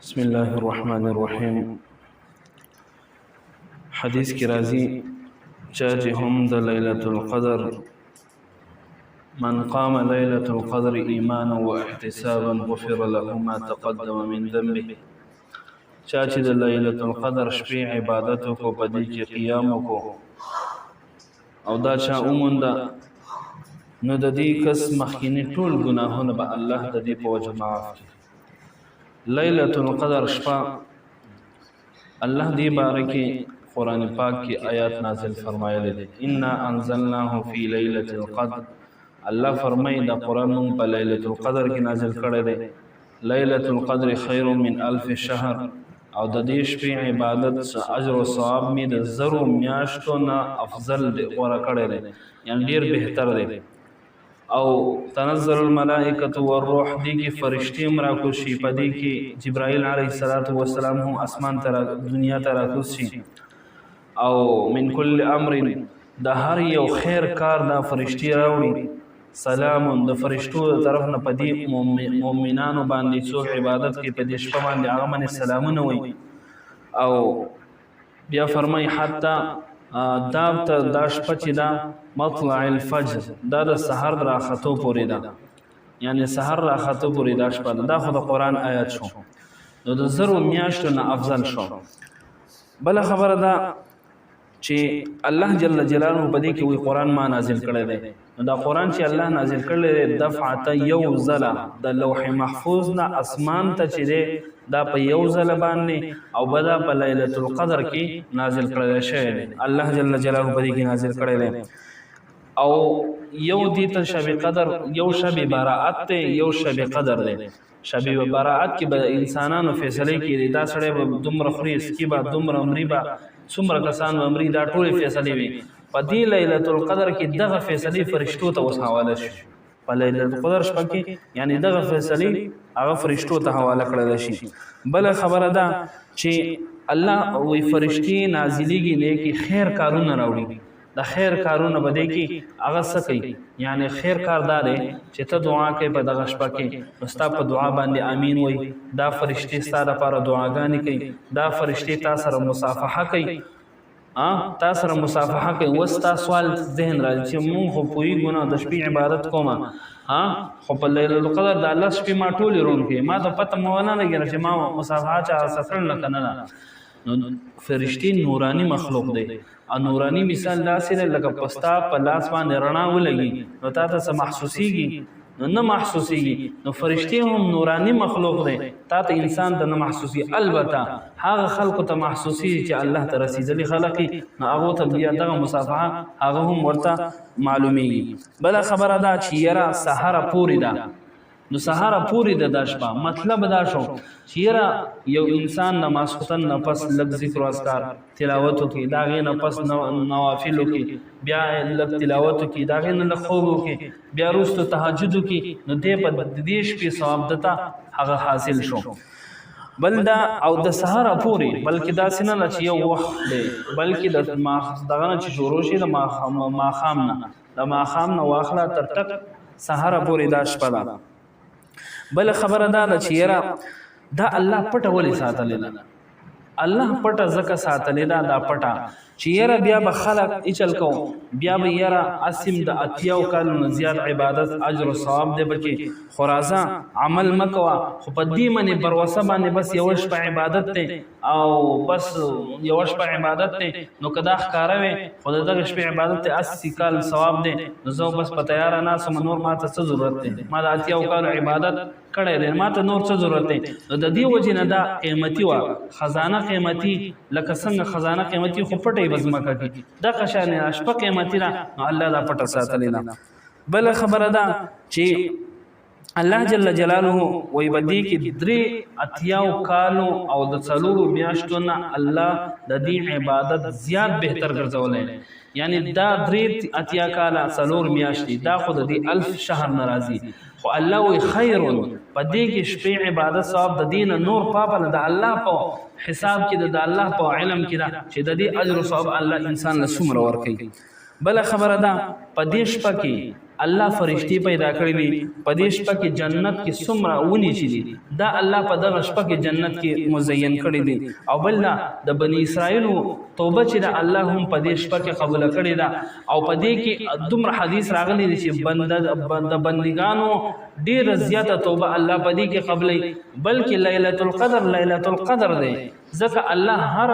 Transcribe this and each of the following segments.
بسم الله الرحمن الرحيم. حديث کی راضی چاچه هم د ليلة القدر من قام ليلة القدر إيمانا واحتسابا غفر له ما تقدم من ذنبه. چاچه د ليلة القدر شپې عبادت کو پدې کې قیام کو او دا چا اومنده نو د دې کس مخکینی ټول ګناهونه به الله د دې په وجه معاف کړي. ليلة القدر شپه الله دې بارکه قرآن پاک کی آیات نازل فرمایلی دي. انا انزلناه فی لیلة القدر. الله فرمای دا قرآن په لیلة القدر کې نازل کړی دی. لیلة القدر خیر من الف شهر او د دې شپې عبادت اجر او ثواب می د زرو میاشتو نه افضل دی، غوره کړی دی، یعنی ډیر بهتر دی. او تنزل الملائکة والروح دی کی فرشتي مراکوز شي، په دې کې جبرائیل علیه السلام هم اسمان ته دنیا ته راکوز شي. او من کل امر د هر یو خیر کار دا فرشتي راوړي. سلام د فرشتو طرف نه په دې مؤمنانو باندې څوک عبادت کوي په دې شپه باندې هغه باندې سلامونه وایي. او بیا فرمای حتی دا شپه چې دا مطلع الفجر دا د سحر راختو پورې ده، یعنی سحر راختو پورې دا شپه ده. دا خو د قرآن آیات شو، نو د زرو میاشتو نه افضل شو. بله خبره ده چې الله جل جلاله په دې کې وی قرآن ما نازل کړی دی. نو دا قرآن چې الله نازل کړی دی دفعته یو ځله د لوح محفوظ نه اسمان ته چې دی دا په یو ځله باندې او بدا په لیلة القدر کې نازل کړی شوی دی. الله جل جلاله په دې کې نازل کړی دی. او یو دې ته شب قدر، یو شب براءت دی، یو شب قدر دی. شب براءت کې به انسانانو فیصله کړي دا سړی به دومره خوري، سکي به دومره مري، به څومره کسان به مري، دا ټولې فیصلې وي. په دې لیلة القدر کې دغه فیصلې فرشتو ته اوس حواله شي. په لیلة القدر شپه کې یعنی دغه فیصلې هغه فرشتو ته حواله کړل شي. بله خبره ده چې الله وی فرشتي نازلېږي نیکي خیر کارونه راوړي. د خیر کارونه به دی کې هغه څه کوي، یعنی خیر کار دا دی چې ته دعا کوي په دغه شپه کې، نو ستا په دعا باندې امین وایي. دا فرشتې ستا لپاره دعاګانې کوي. دا فرشتې تا سره مصافحه کوي، تا سره مصافحه کوي. اوس تا سوال ذهن راځي چې مونږ خو پوهېږو نه د شپې عبادت کومه، خو په لیلة القدر د الله شپې ما ټولې روڼ کړي، ما ته پته مو ونه لګېده چې ما مصافحه چا سره کړل نه که نه. نو فرشتي نوراني مخلوق دی. او نوراني مثال داسې دی لکه په ستا په لاس باندې رڼا ولګي نو تا ته څه محسوسېږي؟ نو نه محسوسېږي. نو فرشتي هم نوراني مخلوق دی، تا ته انسان ته نه محسوسېږي. البته هغه خلقو ته محسوسېږي چې الله ته رسېدلي خلق یي، نو هغو ته بیا دغه مصافحه هغه هم ورته معلومیږي. بله خبره ده چې یاره سهاره پورې ده، نو سهاره پوری د دا شپه. مطلب دا شو چې یاره یو انسان د ماسختن نه پس لږ ذکر و اذکار تلاوت وکړي، د هغې نه پس نوافل وکړي، بیا لږ تلاوت وکړي، د هغې نه لږ خوب وکړي، بیا وروسته تهجد وکړي، نو دی په دې شپې ثواب دته هغه حاصل شو. بل دا او د سهاره پورې، بلکې داسې نه ده چې یو وخت دی، بلکې دغه نه چې شروع شي د ماښام نه، د ماښام نه واخله تر ټک سهاره پورې دا شپه ده. بل خبره دا چې یاره دا الله پټه ولې ساتلې ده؟ الله پټه ځکه ساتلې ده دا پټه چې یاره بیا به خلق اچل کو، بیا به یاره اسیم د اتیاو کالونو زیات عبادت اجر و ثواب دی بچې خرازه عمل مکوه، خو په دې باندې بروسه باندې بس یوه شپه عبادت دی او بس یوه شپه عبادت دی. نو که دا ښکاره وي خو د دغه شپې عبادت دی 80 کال ثواب دی، نو زه بس په تیاره ناست یم، نور ما ته څه ضرورت دی؟ ما د اتیاو کالو عبادت کړی دی، ما ته نور څه ضرورت دی؟ نو د دې وجې نه دا قیمتي وه، خزانه قیمتي، لکه څنګه خزانه قیمتي خو پټه یې په ځمکه کې، دغه شان شپه قیمتي ده، نو الله دا پټه ساتلې ده. بله خبره ده چې الله جل جلاله وی بدی کې 83 کالو او د 4 میاشتو نه الله د دې عبادت زیات بهتر ګرځولی، یعنی دا 83 کاله 4 میاشتې دا خو د دې 1000 شهر نه راځي. خو الله وی خیر په دې کې شپې عبادت ثواب د دین نور پاپله د الله په حساب کې د الله په علم کې ده چې د دې اجر او ثواب الله انسان له څومره ورکوي. بله خبره ده په دې شپه کې الله فرشتي پیدا کړی دي په دې شپه کې جنت کې څومره ونی چې دي دا الله په دغه شپه کې جنت کې مزین کړی دي او بل د بنی اسرائیل توبه چې الله هم په دې شپه کې قبول کړی دا او په دې کې دومره حدیث راغلی دي چې بندګانو ډیر زیاته توبه الله په دې کې قبلې بلکې ليله القدر دی ځکه الله هر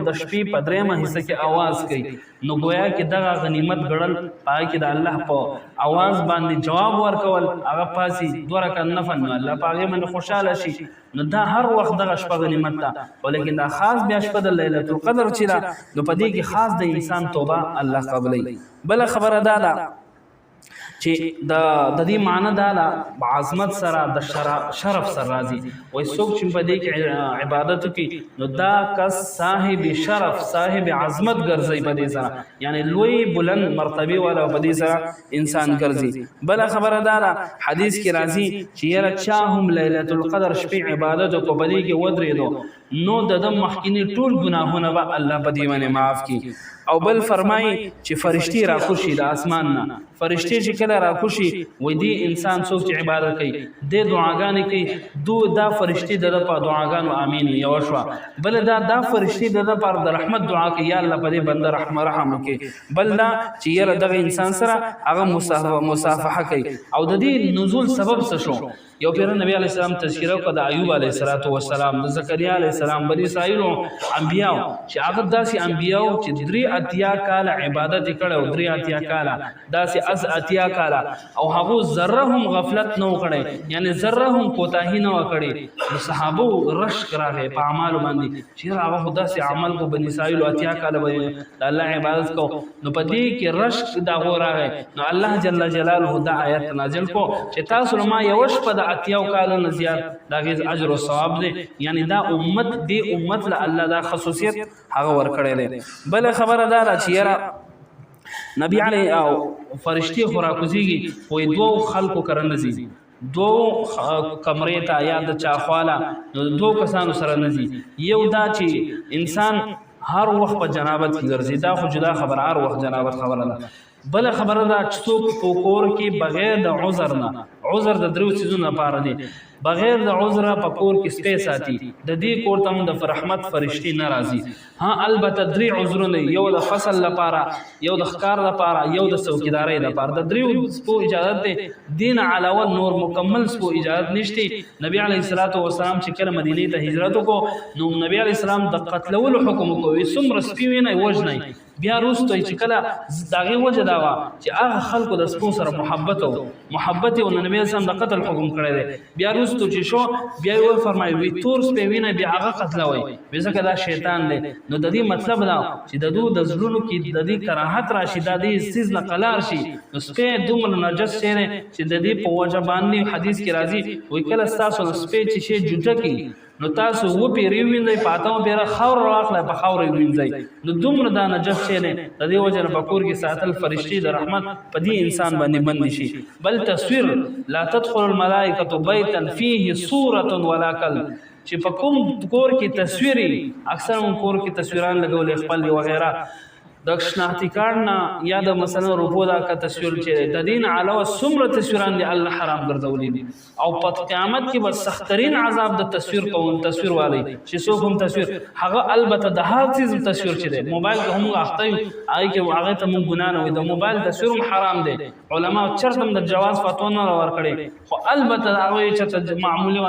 د شپې په درېمه حصہ کې आवाज کوي نو گویا کې دغه غنیمت ګړل پای کې د الله په आवाज باندې جواب ورکول هغه پاسي دوه رکعت نفل الله پاغه من خوشاله شي نو دا هر وخت دغه شپه غنیمت ده ولیکن دا خاص بیا شپه د ليله القدر چې دا نو په دې کې خاص د انسان توبه الله قبلې بل خبره ده چې د دې معنی دا عظمت سره د شرف سره راځي وای څوک چې په دې کې عبادت کوي نو دا کس صاحب شرف صاحب عظمت ګرځي په دې سره یعنی لوی بلند مرتبه والا په دې سره انسان ګرځي بل خبره دا حدیث کې راځي چې یره چا هم ليله القدر شپې عبادت کو په دې کې ودرېدو نو د مخکینی ټول ګناهونه به الله په دې باندې معاف کړي او بل فرمایي چې فرشتي را خوشي د اسمان نه فرشتي چې کله را خوشي وې دې انسان څوک چې عبادت کوي د دعاګانې کوي دا فرشتي د په دعاګانو امين یو شو بل دا فرشتي د پر د رحمت دعا کوي یا الله په دې بنده رحم وکړي بل دا چې یره دغه انسان سره هغه مصافحه کوي او د دې نزول سبب څه شو یو پیر نبی علیہ السلام تذکرہ کو د ایوب علیہ السلام د زکریا علیہ السلام بنی اسرائیل انبیاء چې هغه داسې انبیاء چې 3 کال عبادت کړو 3 کال داسې اتیا کال او هغه ذره هم غفلت نه وکړي یعنی ذره هم کوتاهی نه وکړي صحابه رش کراغه په اعمال باندې چې هغه داسې عمل کو بنی اسرائیل اتیا کال باندې الله عبادت کو نو په دې کې رش دا غوراغه نو الله جل جلاله دا آیت نازل کو چې تاسو ما یوش په اتیاو کالو زیات دا غیز اجر او ثواب دی یعنی دا امت له الله دا خصوصیت هغه ور کړی دی بل خبره دا چې یاره نبی علی او فرشتي خوراکوزیږي وې دوه خلکو کرنځي دو کمرې ته یا د چاخواله نو دو کسانو سره نزي یو دا چې انسان هر وخت په جنابت کې ګرځي دا خو جدا خبر هر وخت جنابت خبره ده بل خبره دا چې څوک په کور کې بغیر د عذر نه عذر د درو چیزونو لپاره دی بغیر د عذر په کور کې سپیس ساتي د دې کور ته د رحمت فرشتي ناراضي ها البته درې عذرونه یو د فصل لپاره یو د ښکار لپاره یو د څوکیدارۍ لپاره د دریو سپو اجازه ده دین علاوه نور مکمل سپو اجازه نشته نبی علیه الصلاۃ والسلام چې کله مدینه ته هجرت وکړو نو نبی علیه السلام د قتلولو حکم وکړ څومره سپی ویني وژني بیا وروسته چې کله داغه وجه دا وا چې هغه خلکو د سپو سره محبت او نبی اسلام د قتل حکم کړی دی بیا وروسته چې شو بیا یې فرمایي وی تور سپی ویني بیا هغه قتلوي ځکه دا شیطان دی نو د دې مطلب دا چې د دوه د زړونو کې د دې کراهت راشي د دې سیز نه قلار شي نو سپی دومره نجس شي چې د دې په وجه باندې حدیث کې راځي وی کله تاسو سپی چې شي جوړه کی نو تاسو و پیری وینځي پاتاو پیره خور راخله په خور وینځي نو دومره دا نجس شي نه د دې وجه په کور کې ساتل فرشتي د رحمت په دې انسان باندې بند شي بل تصویر لا تدخل الملائکه بیتا فيه صوره ولا کلب چې په کوم کور کې تصویري اکثر کور کې تصویران لګول خپل وغیرہ د شناختی کارت نه یا د مثلا روپو دا کا تصویر چې د دین علاوه څومره تصویران دي الله حرام ګرځولي دي او په قیامت کې به سخترین عذاب د تصویر والی چې څوک هم تصویر هغه البته د هر چیز تصویر چي دي موبایل هم اخته آی کې هغه ته مونږ ګنا نه وي د موبایل تصویر حرام دي علما چرته د جواز فتوا نه ورکړي خو البته هغه چې معمولی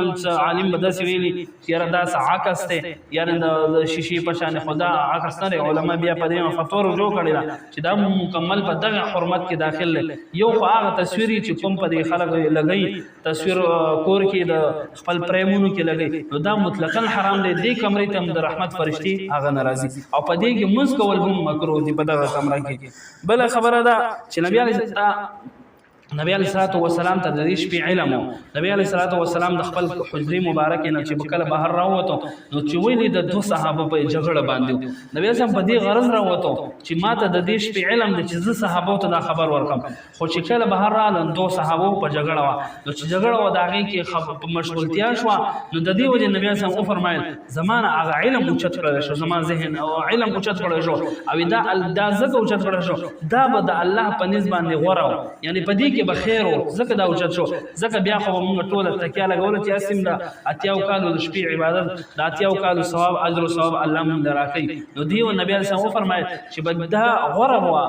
عالم بدس ویلي چې را دا عکس ته یعنی د شیشې په شان خدا عکس نه علما بیا په دې فتوا جو کړی دا چې دا مکمل په دغه حرمت کې داخل یو خو هغه تصویري چې کوم په دې خلک لګي تصویر کور کې د خپل پریمونو کې لګي نو دا مطلقاً حرام دی دې کمرې ته د رحمت فرشتي هغه ناراضي او په دې کې مز کول هم مکروه دي په دغه کمره کې بل خبره ده چې نبی علیه نبی علیہ الصلوۃ والسلام ته د دې شپې علم نبی علیہ الصلوۃ والسلام د خپل حجرې مبارک نه چې کله بهر راووتو نو چې ویلي د دوه صحابه په جګړه باندې نبی اسلام په دې غرض راووتو چې ماته د دې شپې علم د چې زه صحابه ته دا خبر ورکم خو چې کله بهر رااله دوه صحابه په جګړه وا نو چې جګړه و داږي کې مشغولتیا شو نو د دې وجه نبی اسلام او فرمایل زمانه هغه علم اوچت کړل شو زمان ذهن او علم اوچت کړل شو او دا زکه اوچت کړل شو دا به د الله په نسبت باندې غوړاو یعنی په دې کې به خیر زکه دا اوچت شو زکه بیا خو موږ ټول تکیا لګول چې اسیم دا اتیاو کالو د شپې عبادت د اتیاو کالو ثواب اجر او ثواب الله مونږ راکړي نو دیو نبی علیہ السلام فرمایي چې بدا غره هوا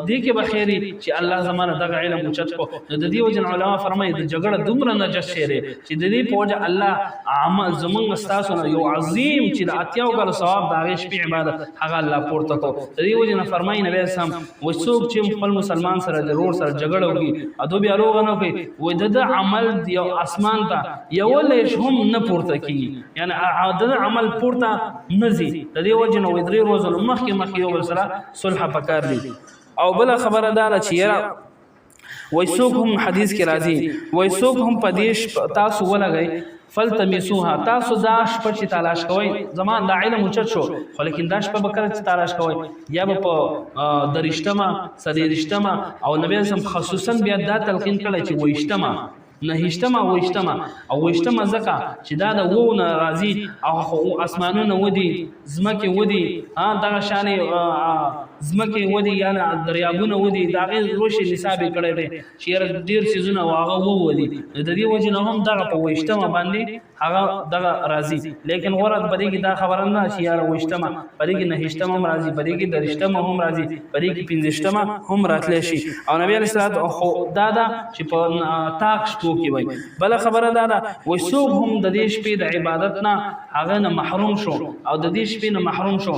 دې کې به خیری چې الله زمانه دغه علم اوچت کو نو د دیو جن علما فرمایي د جګړه دومره نجس شری چې د دې پوجا الله عمل زمونږ استاسو یو عظیم چې د اتیاو کالو ثواب د شپې عبادت هغه الله پورته کو د دیو جن فرمایي نبی علیہ السلام وڅوک چې خپل مسلمان سره د رور سره جګړه وکي ادو بیا روغنه کوي و د عمل یو اسمان ته یو لېش هم نه پورته کی یعنی د عمل پورته نزي د دې وجه نو درې ورځې مخکې یو بل سره صلح پکار دي او بل خبره ده چې یاره وایسوک هم حدیث کې راځي وایسوک هم پدیش تاسو ولګي فلتمسوها تاسو دا شپه چې تلاش کوئ زمان دا علم اوچت شو خو لیکن دا شپه به کله چې تلاش کوئ یا به په درشتمه صدېرشتمه او نبی اعظم خصوصا بیا دا تلقین کړی چې ویشتمه نهشتمه او ویشتمه ځکه چې دا د وو نه راځي او اسمانونه ودي ځمکې ودي دغه شانې ځمکې ودي یا دریابونه ودي د هغې روشي نصاب یې کړی دی چې یاره ډېر څیزونه او هغه وودي د دې وجې نه هم دغه په ویشتمه باندې هغه دغه راځي لیکن غوره په دې کې دا خبره نه چې یاره ویشتمه په دې کې نهشتمه هم راځي په دې کې درشتمه هم راځي په دې کې پنځشتمه هم راتلی شي او نبي علیه السلام خو دا ده چې په طاق شپو کې وایي بله خبره دا ده وایي څوک هم د دې شپې د عبادت نه هغه نه محروم شو او د دې شپې نه محروم شو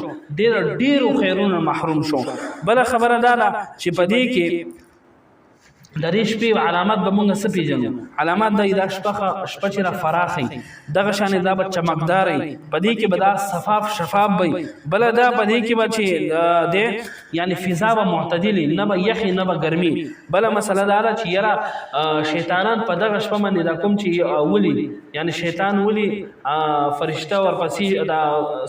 ډېرو خیرونو محروم شو بله خبره دا ده چې په دې کې د دې شپې علامات به موږ څه پیژنو علامات د دا شپه چې را فراخي دغه شانې دا به چمکدار وي په دې کې به دا شفاف وي بله دا په دې کې به چې دی یعنی فضا به معتدلي نه به یخي نه به ګرمي بله مسله دا ده چې یاره شیطانان په دغه شپه باندې دا کوم چې ولي یعنی شیطان ولي فرشته ورپسې دا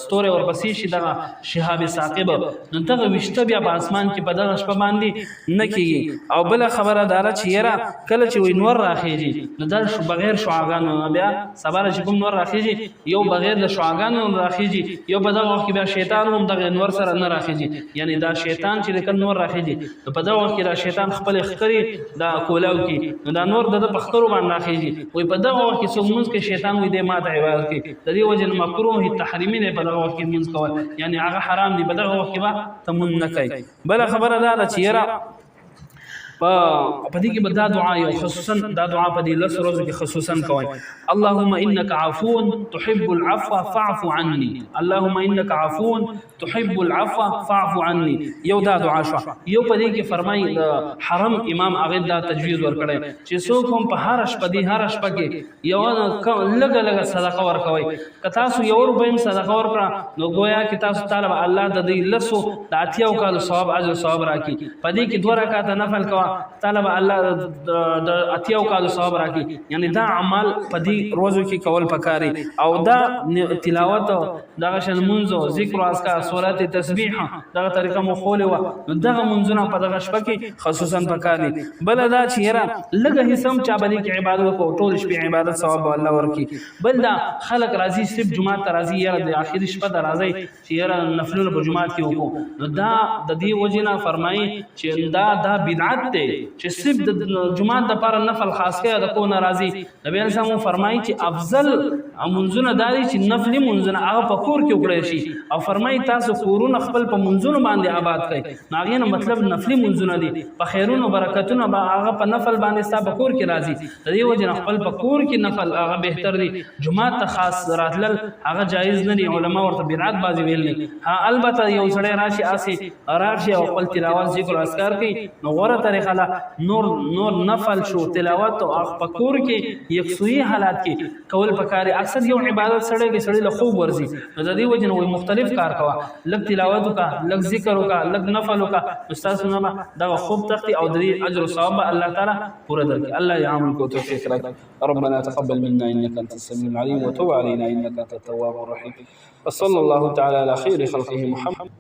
ستوری ورپسې شي دغه شهاب ثاقب نو دغه ویشته بیا په اسمان کې په دغه شپه باندې نه کېږي او بله خبره دا چې یاره کله چې وي نور راخیږي نو دا بغیر شعاګانو بیا سبا چې کوم نور راخیږي یو بغیر د شعاګانو راخیږي یو په دغه وخت کې بیا شیطان هم دغه نور سره نه راخیږي یعنی دا شیطان چې کله نور راخیږي نو په دغه وخت کې دا شیطان خپل خطرې دا کولاو کې نو دا نور د پخترو باندې راخیږي وي په دغه وخت کې څومره کې شیطان وي د ماته عبادت کې د دې وجه مکروه تحریمی نه په دغه وخت کې منځ کول یعنی هغه حرام دی په دغه وخت کې به تمون نه کوي بل خبره دا چې یاره په دې کې به دا دعا یو خصوصا دا دعا په دې لس ورځو کې خصوصا کوئ اللهم انك عفو تحب العفو فاعف عني اللهم انك عفو تحب العفو فاعف عني یو دا دعا شو یو په دې کې فرمایي د حرم امام هغه دا تجویز ورکړي چې څوک هم په هر شپه کې یو لګ صدقه ورکوي که تاسو یو روپۍ صدقه ورکړه نو گویا کې تاسو طالب الله د دې لسو د اتیاو کالو ثواب اجر ثواب راکړي په دې کې 2 رکعات نفل کوه طالب الله د اتیاو کالو ثواب راکړي یعنی دا عمل په دې روزو کې کول پکاري او دا تلاوت دغه شل منځو ذکر او اذکار صلات تسبیح دغه طریقه مو خولې و دغه منځونه په دغه شپه کې خصوصا پکاري بل دا چې یاره لږه حسم چا باندې کې عبادت وکړو ټول شپې عبادت ثواب الله ورکړي بل دا خلق راضي صرف جمعه ته راضي یاره د اخر شپه ته راضي چې یاره نفلونه په جمعه کې وکړو نو دا د دې وجنه فرمایي چې دا بدعت دی چې صرف د جمعه د پر نفل خاص کې د کو ناراضي نبی اسلام فرمایي چې افضل منځونه داري چې نفلي منځونه هغه په کور کې وکړي شي او فرمایي تاسو کورونه خپل په منځونو باندې آباد کړئ ناغې نه مطلب نفلي منځونه دي په خیرونو برکتونو به هغه په نفل باندې ستا په کور کې راځي د دې وجه خپل په کور کې نفل هغه بهتر دي جمعه ته خاص راتلل هغه جایز نه دي علما ورته بدعت بازی ویل نه البته یو سړی راشي او خپل تلاوت ذکر او اذکار کوي نو غوړه طریقه خلا نور نفل شو تلاوت او پکور کې یکسوئی حالات کې کول پکاري اکثر یو عبادت سړی له خوب ورزي نو د دې وجه نو مختلف کار کوا لږ تلاوت وکا لږ ذکر وکا لږ نفل وکا استاد سنما دا خوب تختی او د دې اجر او ثواب الله تعالی پورا درکړي الله يعمل کو توفیق راکړي ربنا تقبل منا انك انت السميع العليم وتب علينا انك انت التواب الرحيم وصلى الله تعالى على خير خلقه محمد